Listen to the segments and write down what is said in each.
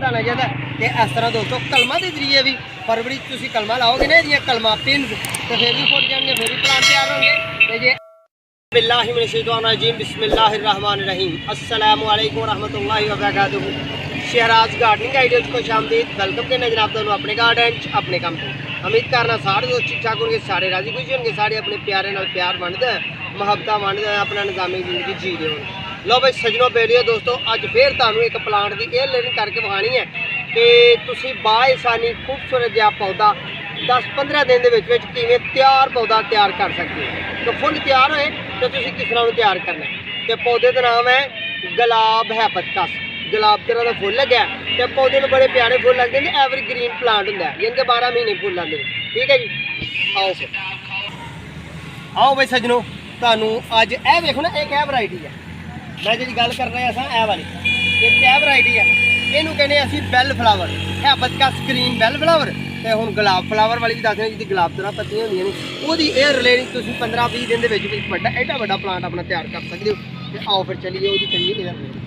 बढ़ाना चाहिए। तो इस तरह दोस्तों कलमा के जरिए भी फरवरी तुम कलमा लाओगे ना ये कलमा पिन तो फिर भी फुट जाएंगे, फिर भी प्लांट तैयार होंगे। तो ये बिस्मिल्लाहिर्रहमानिर्रहीम बिस्मिल्लाहिर्रहमानिर्रहीम अस्सलामु अलैकुम रहमतुल्लाहि व बरकातुहू। शहराज गार्डनिंग आइडियाज को शामदीद वेलकम करने जनाब दोनों अपने गार्डन अपने काम पे। उम्मीद करना सारे दोस्त ठीक ठाक होंगे, सारे राजी खुश होंगे, सारे अपने प्यारे नाल प्यार वंडदे मुहब्बत वंडदे अपना निज़ामी जिंदगी जी रहे हो। लो भाई सजनों बेलियो दोस्तों अज फिर तुहानू एक प्लांट की एयर लेयरिंग करके विखानी है कि तुसी बाआसानी खूबसूरत जिहा पौधा 10-15 दिन के किवें तैयार पौधा तैयार कर सकते हो। तो फुल तैयार होए तो तुसी किस तरह तैयार करना है। तो पौधे का नाम है गुलाब हैबिस्कस। गुलाब तरह का फुल लग्या तो पौधे में बड़े प्यारे फुल लगते हैं। एवरी ग्रीन प्लांट होंगे यानी कि 12 महीने फुल आते हैं। ठीक है जी, आओ फिर आओ भाई सजनों तुहानू अज ए देखो ना एक वैरायटी है मैं जी गल कर रहे हैं ए वाली एक वैरायटी है इनू कहने असी बैल फ्लावर हैबिस्कस ग्रीन बैल फ्लावर। तो हुण गुलाब फ्लावर वाली भी दस दें जिहदी गुलाब तरह पत्तियां होंदियां ने ओहदी एयर लेयरिंग तुसीं 15-20 दिन के बड़ा एडा बड़ा प्लांट अपना तैयार कर सकते हो। तो आओ फिर चलिए ओहदी करिए एयर लेयरिंग।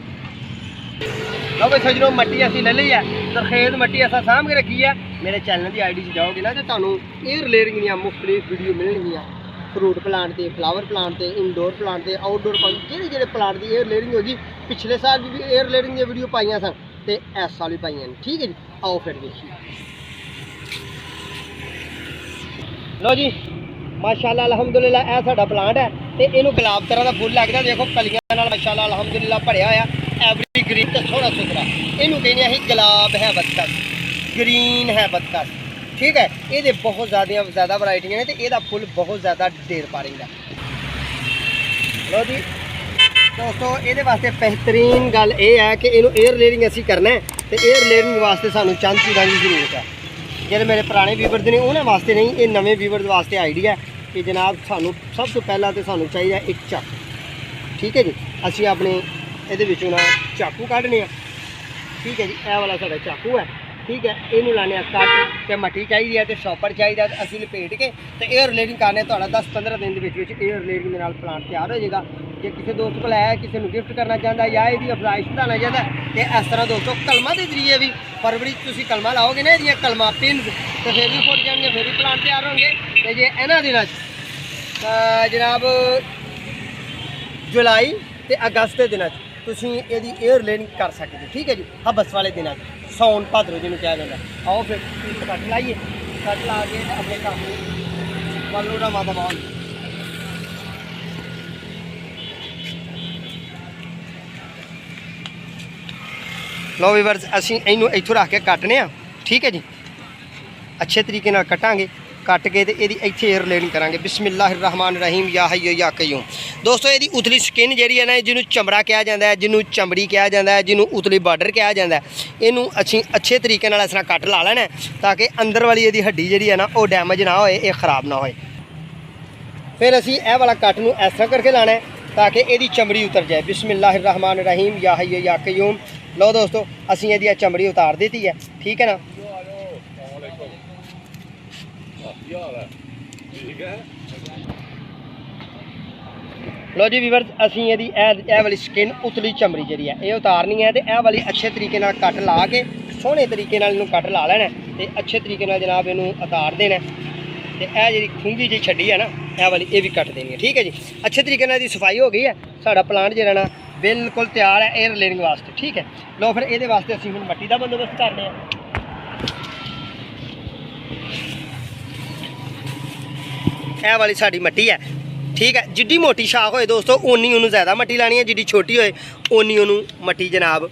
लो भाई सजनों मट्टी असीं ले ली है सरखेज मट्टी असां साम के रखी है। मेरे चैनल की आईडी जाओगे ना तो तुहानू एयर लेयरिंग दी मुख्तलिफ वीडियो मिलणगियां फ्रूट प्लांट से फ्लावर प्लांट से इनडोर प्लांट से आउटडोर प्लांट जेह्ड़े प्लांट की एयर लेयरिंग होगी। पिछले साल भी एयर लेयरिंग दी वीडियो पाइयां सन ते इस साल भी पाइयां। ठीक है जी, आओ फिर देखिए। लो जी माशाल्लाह अल्हम्दुलिल्लाह यह साडा प्लांट है तो इनू गुलाब तरह का फुल लगता देखो कलियां नाल माशाल्लाह अल्हम्दुलिल्लाह भरिया होया एवरी ग्रीन तो सोहना सुथरा। इनू कहने असीं गुलाब हैबिस्कस ग्रीन हैबिस्कस। ठीक है, ये बहुत ज़्यादा वैरायटियां ने तो यदा फुल बहुत ज़्यादा देर पा रही है। लो जी दोस्तों ये वास्ते बेहतरीन गल ये है कि इनू एयर लेयरिंग असी करना है तो एयर लेयरिंग वास्ते सानू चंद चीज़ों की जरूरत है। जो मेरे पुराने व्यूवर्स ने उन्होंने वास्ते नहीं, ये नवे व्यूवर्स वास्ते आइडिया है कि जनाब सानू सब तो पहला तो सानू चाहिए एक चाकू। ठीक है जी, असी अपने ये चाकू काटने। ठीक है जी, यह वाला साडा चाकू है। ठीक है, इनू लाने कट तो मट्टी चाहिए तो शॉपर चाहिए असी लपेट के तो एयर लेयरिंग करने 10-15 दिन के एयर लेयरिंग के प्लांट तैयार हो जाएगा। जो किसी दोस्त को है किसी को गिफ्ट करना चाहता है या यदि अफजाइश बढ़ाना चाहता है तो इस तरह दोस्तों कलमा के जरिए भी फरवरी तुम कलमा लाओगे ना ये कलमा पिन तो फिर भी फुट जाएंगे, फिर भी प्लांट तैयार होंगे। तो जे इन्होंने दिनों जनाब जुलाई तो अगस्त के दिनों तुम ये एयर लेयरिंग कर सकते हो। ठीक है जी, हबस वाले दिनों सौन भादरों जिन्होंने कहा जाता है। आओ फिर कट लाइए, कट ला के अपने काम वालों माता बाल। लो वीवर्स असी इनू इत्थों रख के कटने। ठीक है जी, अच्छे तरीके नाल कटांगे, कट के तो ये इत्थे एयर लेयरिंग करांगे। बिस्मिल्लाहिर्रहमानिर्रहीम या हय्यु या कय्यूम। दोस्तों ये उतली स्किन जी है ना जिन्हों चमड़ा कहा जाता है, जिन्हों चमड़ी कहा जाता है, जिन्हों उतली बार्डर कहा जाता है, इनू अच्छी अच्छे तरीके नाल इस तरह कट ला लेना ताकि अंदर वाली ये हड्डी जी है ना वो डैमेज ना होए, ये खराब ना होए। फिर असी यह वाला कट नूं इस तरह करके लाना है ताकि ये चमड़ी उतर जाए। बिस्मिल्लाहिर्रहमानिर्रहीम या हय्यु या कय्यूम। लो दोस्तों असी ये चमड़ी उतार दी है। ठीक है ना। लो जी वीवर्स असी ये वाली स्किन उतली चमड़ी जी है ये उतारनी है तो यह वाली अच्छे तरीके नाल कट ला के सोहने तरीके नाल इनू कट ला लेना तो अच्छे तरीके नाल जनाब इनू उतार देना तो यह जी खुंगी जी छड़ी है ना यह वाली ये भी कट देनी है। ठीक है जी, अच्छे तरीके नाल दी सफाई हो गई है। साडा प्लांट जो ना बिल्कुल तैयार है एयर लेयरिंग वास्ते। ठीक है, लो फिर ये वास्ते असीं हुण मट्टी का बंदोबस्त करने। यह वाली साड़ी मट्टी है। ठीक है, जिड्डी मोटी शाख होए दोस्तों उन्नी उन्होंने ज़्यादा मट्टी लानी है, जिड्डी छोटी होए उन्नी उन्होंने मट्टी जनाब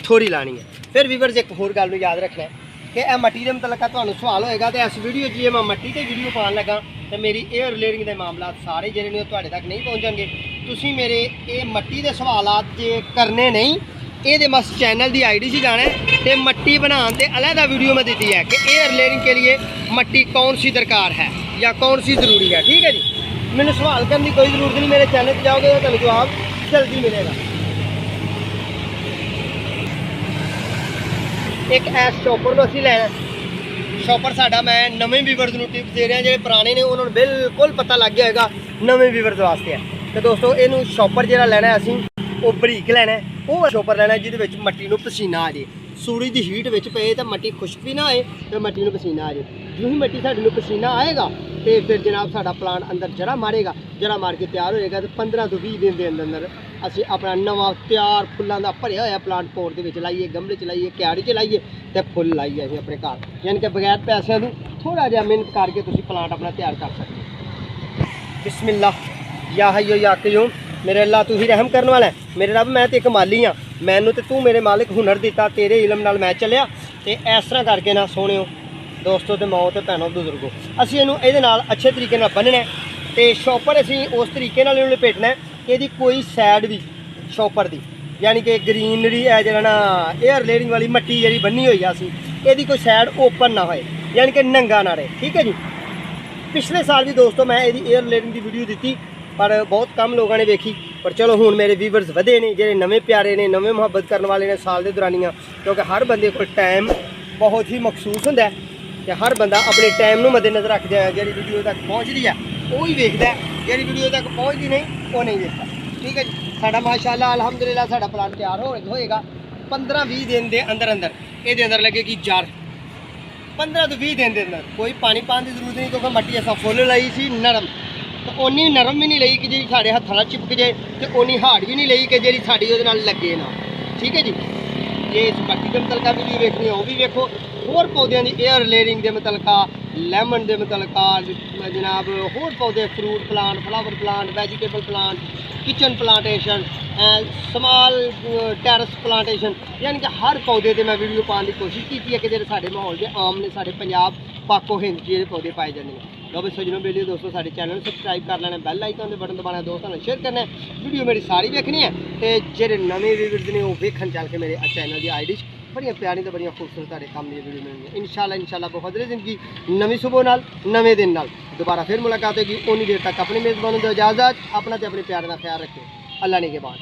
थोड़ी लानी है। फिर वीवर्स एक होर गल याद रखना है कि यह मट्टी के मतलब तुहानू सवाल होएगा तो इस वीडियो जी मैं मट्टी की वीडियो पान लगा तो मेरी एयर लेयरिंग के मामला सारे जिहड़े ने तुहाडे तक नहीं पहुँचणगे। तुसीं मेरे ये मट्टी के सवालात जे करने नहीं ये बस चैनल की आईडी से जाना है तो मट्टी बनाने से अलहदा वीडियो में दी है कि एयर लेयरिंग के लिए मट्टी कौन सी दरकार है या कौन सी ज़रूरी है। ठीक है जी, मैंने सवाल करने की कोई ज़रूरत नहीं, मेरे चैनल पर जाओगे तो जवाब जल्दी मिलेगा। एक ऐस शॉपर को असी लैना शॉपर साडा मैं नवे व्यूवर्स को टिप्स दे रहा, जो पुराने ने उन्होंने बिल्कुल पता लग गया होगा नवे व्यूवर्स वास्ते है। तो दोस्तों इनू शॉपर जो लेना असी वो बरीक लेना है, वो शॉपर लेना जिद मट्टी में पसीना आ जाए ਸੂਰਜ ਦੀ ਹੀਟ ਵਿੱਚ ਪਏ ਤਾਂ ਮਿੱਟੀ ਖੁਸ਼ਕ ਵੀ ਨਾ ਆਏ ਤੇ ਮਿੱਟੀ ਨੂੰ ਪਸੀਨਾ ਆ ਜਾਏ। ਜਿਉਂ ਹੀ ਮਿੱਟੀ ਸਾਡੇ ਨੂੰ ਪਸੀਨਾ ਆਏਗਾ ਤੇ ਫਿਰ ਜਨਾਬ ਸਾਡਾ ਪਲਾਂਟ ਅੰਦਰ ਜੜਾ ਮਾਰੇਗਾ, ਜੜਾ ਮਾਰ ਕੇ ਤਿਆਰ ਹੋਏਗਾ ਤੇ 15 ਤੋਂ 20 ਦਿਨ ਦੇ ਅੰਦਰ ਅਸੀਂ ਆਪਣਾ ਨਵਾਂ ਤਿਆਰ ਫੁੱਲਾਂ ਦਾ ਭਰਿਆ ਹੋਇਆ ਪਲਾਂਟ ਪੋਟ ਦੇ ਵਿੱਚ ਲਾਈਏ, ਗਮਲੇ 'ਚ ਲਾਈਏ, ਕਿਆਰੀ 'ਚ ਲਾਈਏ ਤੇ ਫੁੱਲ ਲਾਈਏ ਅਸੀਂ ਆਪਣੇ ਘਰ। ਯਾਨੀ ਕਿ ਬਗੈਰ ਪੈਸਿਆਂ ਤੋਂ ਥੋੜਾ ਜਿਹਾ ਮਿਹਨਤ ਕਰਕੇ ਤੁਸੀਂ ਪਲਾਂਟ ਆਪਣਾ ਤਿਆਰ ਕਰ ਸਕਦੇ ਹੋ। ਬਿਸਮਿल्लाह या हय्यो या क़य्यूम। मेरे अल्लाह तू ही रहम करने वाला है। मेरे रब मैं तो एक माली हाँ, मैनू तो तू मेरे मालिक हुनर दिता, तेरे इलम नाल मैं चलिया तो इस तरह करके ना सोहणिओ दोस्तों ते माओ ते भैनों बुजुर्गो असीं इहनूं इहदे नाल अच्छे तरीके नाल बन्नना है ते शॉपर असीं उस तरीके नाल इहनूं लपेटना है कि इहदी कोई सैड भी शॉपर दी यानी कि ग्रीनरी है जिहड़ा ना एयर लेयरिंग वाली मट्टी जिहड़ी बन्नी होई आ असीं इहदी कोई सैड ओपन ना होए यानी कि नंगा ना रहे। ठीक है जी। पिछले साल भी दोस्तों मैं इहदी एयर लेयरिंग की वीडियो दी पर बहुत कम लोगों ने देखी, पर चलो हुण मेरे व्यूवर्स वधे ने जिहड़े नवे प्यारे ने नवे मुहब्बत करने वाले ने साल दे दौरानियां, क्योंकि हर बंदे को टाइम बहुत ही मखसूस हुंदा है कि हर बंदा अपने टाइम नूं मद्देनज़र रखदे होए जिहड़ी वीडियो तक पहुँचदी है वो ही वेखदा है, जिहड़ी वीडियो तक पहुँचदी नहीं वो नहीं वेखदा। ठीक है जी। साडा माशाअल्लाह अलहमदुलिल्लाह साडा प्लांट तैयार होएगा 15-20 दिन के अंदर अंदर ये अंदर लगेगी जड़ 15 तो 20 दिन के अंदर। कोई पानी पाने की जरूरत नहीं क्योंकि मट्टी असां फुल लाई सी नरम, तो उन्नी नरम भी नहीं लई कि जी साढ़े हत्थां नाल चिपक जाए तो उन्नी हार्ड भी नहीं लई कि जी साड़ी उहदे नाल लगे ना। ठीक है जी। जे इस मट्टी के मुतलका वीडियो वेखनी है वो भी वेखो, होर पौधों की एयर लेयरिंग के मुतलका लैमन के मुतलका जनाब होर पौधे fruit plant flower plant vegetable plant kitchen plantation small terrace plantation यानी कि हर पौधे से मैं वीडियो पाने की कोशिश की है कि जो साढ़े माहौल के आम ने साढ़े पंजाब पाको हिंद जो पौधे पाए जाते हैं। लो भी सजनों बेलियो दोस्तों साढ़े चैनल सबसक्राइब कर लेना, बैल आइकन बटन दबाना, दोस्तों ने शेयर करना है, वीडियो मेरी सारी देखनी है तो जेह्ड़े नवे व्यूअर्स ने वो वेखन चल के मेरे चैनल की आईडी बड़िया प्यारी तो बड़िया खूबसूरत सारे काम की वीडियो मिलनी। इंशाल्लाह बहुत जिंदगी नवी सुबह नाल नवे दिन नाल दोबारा फिर मुलाकात होगी। उन्नी देर तक अपनी मेज़बानों को इजाज़त, अपना तो अपने प्यार का ख्याल रखें। अल्लाह ने के बाद।